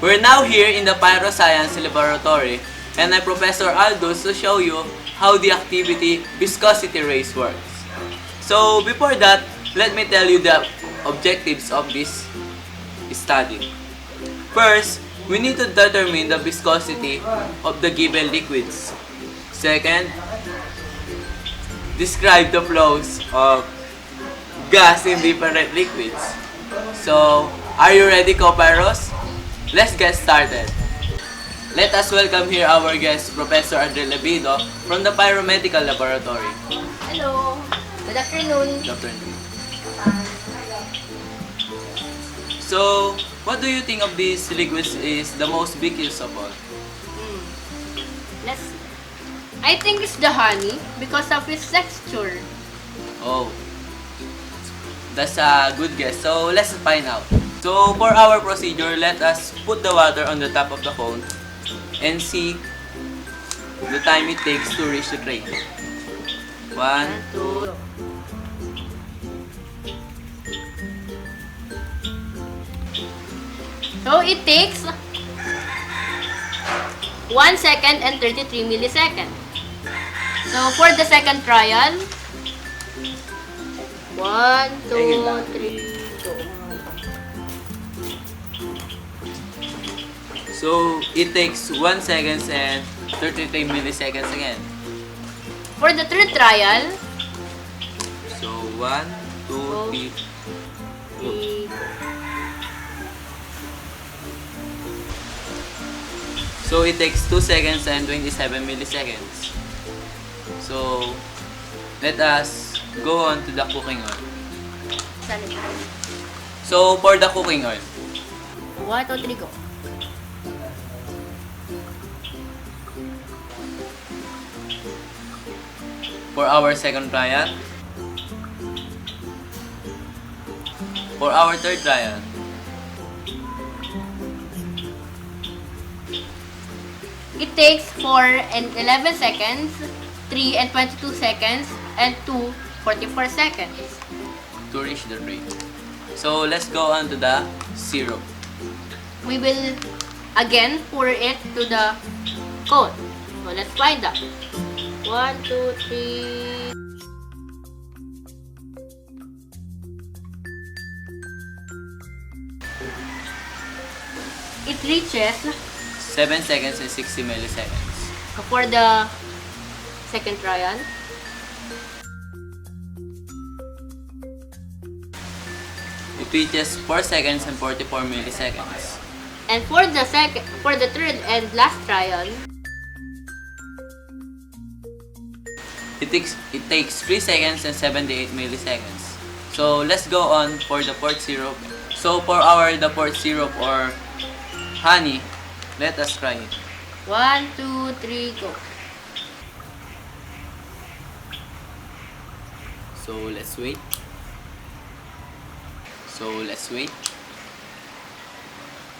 We're now here in the Pyroscience Laboratory and I'm Professor Aldous to show you how the activity viscosity race works. So before that, let me tell you the objectives of this study. First, we need to determine the viscosity of the given liquids. Second, describe the flows of gas in different liquids. So, are you ready, co-pyros? Let's get started. Let us welcome here our guest, Professor Adriel Lebido from the Pyromedical Laboratory. Hello. Good afternoon. Dr. So, what do you think of these liquids is the most viscous of all? I think it's the honey because of its texture. Oh, that's a good guess. So, let's find out. So, for our procedure, let us put the water on the top of the cone and see the time it takes to reach the tray. 1, 2, So it takes 1 second and 33 milliseconds. So for the second trial, 1, 2, 3, go. So, it takes 1 second and 33 milliseconds again. For the third trial, So, 1, 2, 3. 3, So, it takes 2 seconds and 27 milliseconds. So, let us go on to the cooking oil. So, for the cooking oil, 1, 2, 3, go. for our second trial, for our third trial, It takes 4 and 11 seconds, 3 and 22 seconds, and 2, 44 seconds. to reach the tray. So, let's go on to the syrup. We will again pour it to the cone. So let's find out. 1, 2, 3. It reaches 7 seconds and 60 milliseconds. for the second trial. It reaches 4 seconds and 44 milliseconds. And for the third and last trial, It takes 3 seconds and 78 milliseconds. So, let's go on for the fourth syrup. So, for the fourth syrup or honey, let us try it. 1, 2, 3, go. So, let's wait.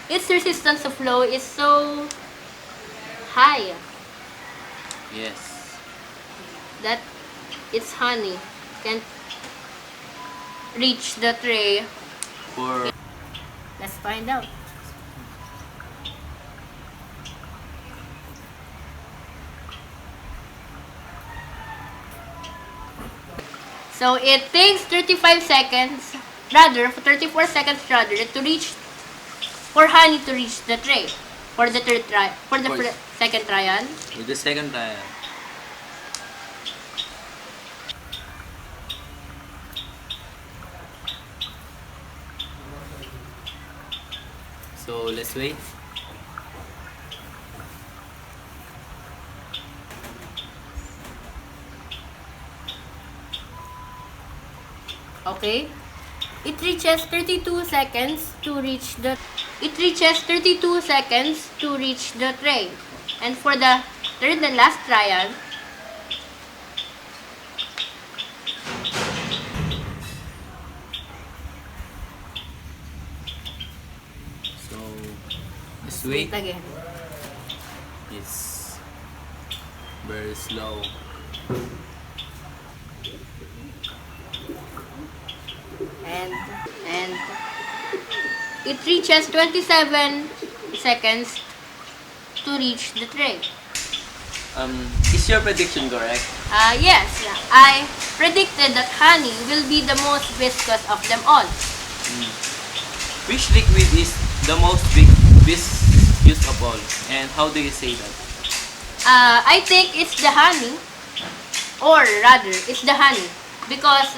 Its resistance to flow is so high Yes. that its honey can't reach the tray. For Let's find out. So it takes 34 seconds to reach for honey to reach the tray. For the third try, for the second trial, with the second trial. So, let's wait. okay. It reaches 32 seconds to reach the tray. And for the third and last trial, So, let's wait. again. It's very slow. And it reaches 27 seconds to reach the tray. Is your prediction correct? Yes, I predicted that honey will be the most viscous of them all. Which liquid is the most viscous of all? And how do you say that? I think it's the honey, or rather, it's the honey, because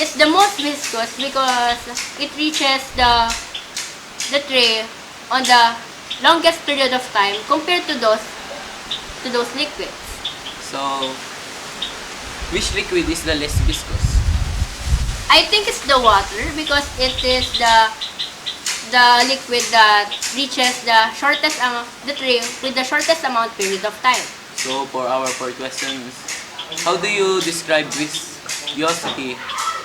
it's the most viscous because it reaches the tray on the longest period of time compared to those liquids. So, which liquid is the less viscous? I think it's the water because it is the liquid that reaches the tray with the shortest amount period of time. So, for our fourth questions, how do you describe viscosity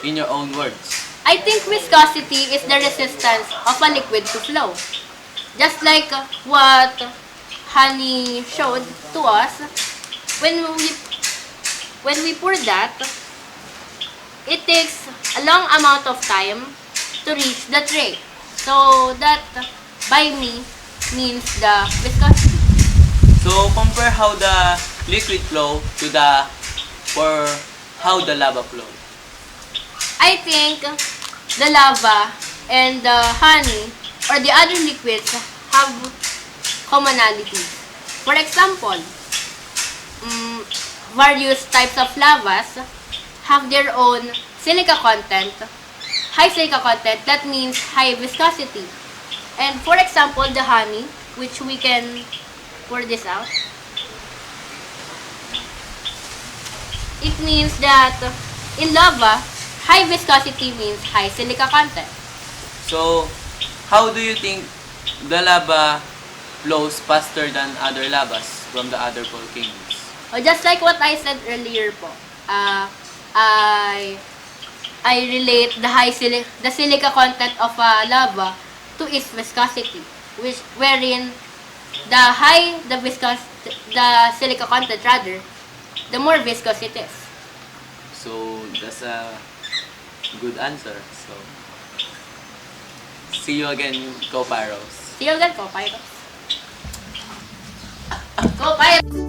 in your own words? I think viscosity is the resistance of a liquid to flow. Just like what honey showed to us, when we pour that, it takes a long amount of time to reach the tray. So that by me means the viscosity. So, compare how the liquid flow to or how the lava flow. I think the lava and the honey or the other liquids have commonalities. For example, various types of lavas have their own silica content. High silica content, that means high viscosity. And for example, the honey, which we can pour this out, it means that in lava, high viscosity means high silica content. So, how do you think the lava flows faster than other lavas from the other volcanoes? O just like what I said earlier po, I relate the silica content of a lava to its viscosity, wherein the silica content rather, the more viscous it is. So, that's a good answer. So, see you again, co-pyros. See you again, Go Pirates! Go Pirates!